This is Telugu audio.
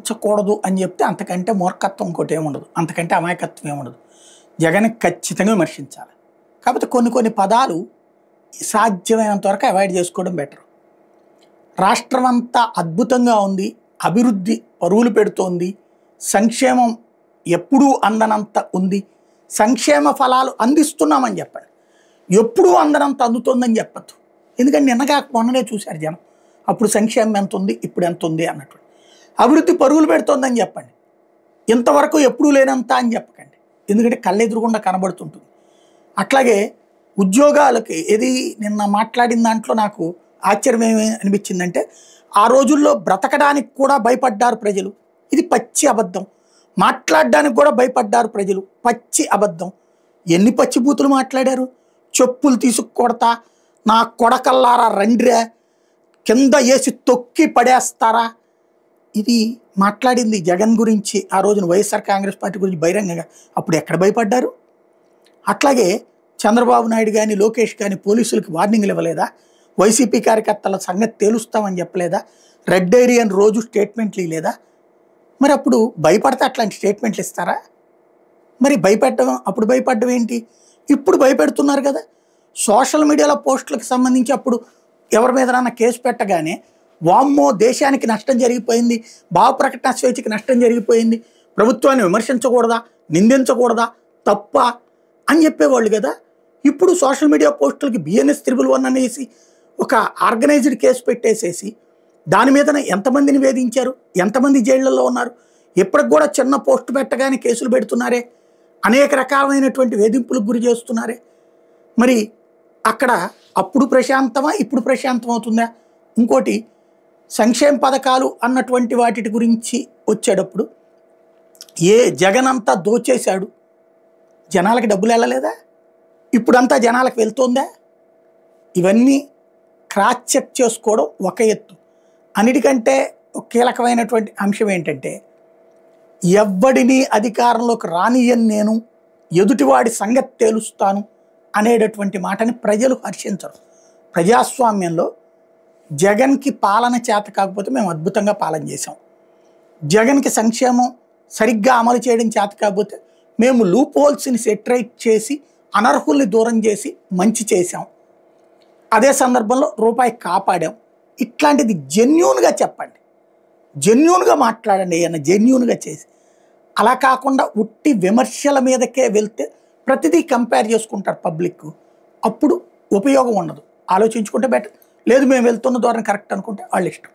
విమర్శించకూడదు అని చెప్తే అంతకంటే మూర్ఖత్వం ఇంకోటి ఏముండదు, అంతకంటే అమాయకత్వం ఏముండదు. జగన్ ఖచ్చితంగా విమర్శించాలి. కాకపోతే కొన్ని పదాలు సాధ్యమైనంత వరకు అవాయిడ్ చేసుకోవడం బెటర్. రాష్ట్రం అంతా అద్భుతంగా ఉంది, అభివృద్ధి పరుగులు పెడుతోంది, సంక్షేమం ఎప్పుడూ అందనంత ఉంది, సంక్షేమ ఫలాలు అందిస్తున్నామని చెప్పండి. ఎప్పుడూ అందనంత అందుతోందని చెప్పద్దు. ఎందుకంటే నిన్నగా మొన్ననే చూశారు జనం, అప్పుడు సంక్షేమం ఎంత ఉంది ఇప్పుడు ఎంత ఉంది అన్నట్టు. అభివృద్ధి పరుగులు పెడుతోందని చెప్పండి, ఇంతవరకు ఎప్పుడూ లేనంత అని చెప్పకండి, ఎందుకంటే కళ్ళెదురుగుండా కనబడుతుంటుంది. అట్లాగే ఉద్యోగాలకి ఏది నిన్న మాట్లాడిన దాంట్లో నాకు ఆశ్చర్యం ఏమి అనిపించిందంటే, ఆ రోజుల్లో బ్రతకడానికి కూడా భయపడ్డారు ప్రజలు, ఇది పచ్చి అబద్ధం. మాట్లాడడానికి కూడా భయపడ్డారు ప్రజలు, పచ్చి అబద్ధం. ఎన్ని పచ్చిబూతులు మాట్లాడారు. చెప్పులు తీసుకొడతా, నా కొడకల్లారా రండిరా, కింద వేసి తొక్కి పడేస్తారా, ఇది మాట్లాడింది జగన్ గురించి ఆ రోజున వైఎస్ఆర్ కాంగ్రెస్ పార్టీ గురించి బహిరంగంగా. అప్పుడు ఎక్కడ భయపడ్డారు? అట్లాగే చంద్రబాబు నాయుడు కానీ లోకేష్ కానీ పోలీసులకు వార్నింగ్లు ఇవ్వలేదా? వైసీపీ కార్యకర్తల సంగతి తేలుస్తామని చెప్పలేదా? రెడ్ డైరీ అని రోజు స్టేట్మెంట్లు ఇవ్వలేదా? మరి అప్పుడు భయపడితే అట్లాంటి స్టేట్మెంట్లు ఇస్తారా? మరి భయపెట్టడం, అప్పుడు భయపడడం ఏంటి? ఇప్పుడు భయపెడుతున్నారు కదా. సోషల్ మీడియాలో పోస్టులకు సంబంధించి అప్పుడు ఎవరి మీదనన్నా కేసు పెట్టగానే వామ్మో దేశానికి నష్టం జరిగిపోయింది, భావ ప్రకటన స్వేచ్ఛకి నష్టం జరిగిపోయింది, ప్రభుత్వాన్ని విమర్శించకూడదా, నిందించకూడదా, తప్ప అని చెప్పేవాళ్ళు కదా. ఇప్పుడు సోషల్ మీడియా పోస్టులకి బిఎన్ఎస్ 111 అనేసి ఒక ఆర్గనైజ్డ్ కేసు పెట్టేసేసి దాని మీద ఎంతమందిని వేధించారు, ఎంతమంది జైళ్లలో ఉన్నారు, ఇప్పటికి కూడా చిన్న పోస్ట్ పెట్టగానే కేసులు పెడుతున్నారే, అనేక రకాలైనటువంటి వేధింపులకు గురి చేస్తున్నారే. మరి అక్కడ అప్పుడు ప్రశాంతమా, ఇప్పుడు ప్రశాంతం అవుతుందా? ఇంకోటి సంక్షేమ పథకాలు అన్నటువంటి వాటి గురించి వచ్చేటప్పుడు జగన్ అంతా దోచేశాడు, జనాలకి డబ్బులు వెళ్ళలేదా? ఇప్పుడంతా జనాలకు వెళ్తుందా? ఇవన్నీ క్రాస్ చెక్ చేసుకోవడం ఒక ఎత్తు. అన్నిటికంటే కీలకమైనటువంటి అంశం ఏంటంటే, ఎవ్వడిని అధికారంలోకి రానియని నేను, ఎదుటివాడి సంగతి తేలుస్తాను అనేటటువంటి మాటని ప్రజలు హర్షించరు. ప్రజాస్వామ్యంలో జగన్కి పాలన చేత కాకపోతే మేము అద్భుతంగా పాలన చేసాం, జగన్కి సంక్షేమం సరిగ్గా అమలు చేయడం చేత కాకపోతే మేము లూప్ హోల్స్ని సెటరైట్ చేసి అనర్హుల్ని దూరం చేసి మంచి చేసాం, అదే సందర్భంలో రూపాయి కాపాడాం. ఇట్లాంటిది జెన్యూన్గా చెప్పండి, జెన్యూన్గా మాట్లాడండి, ఏమన్నా జెన్యూన్గా చేసి. అలా కాకుండా ఉట్టి విమర్శల మీదకే వెళ్తే ప్రతిదీ కంపేర్ చేసుకుంటారు పబ్లిక్, అప్పుడు ఉపయోగం ఉండదు. ఆలోచించుకుంటే బెటర్. లేదు మేము వెళ్తున్న ద్వారా కరెక్ట్ అనుకుంటే వాళ్ళ ఇష్టం.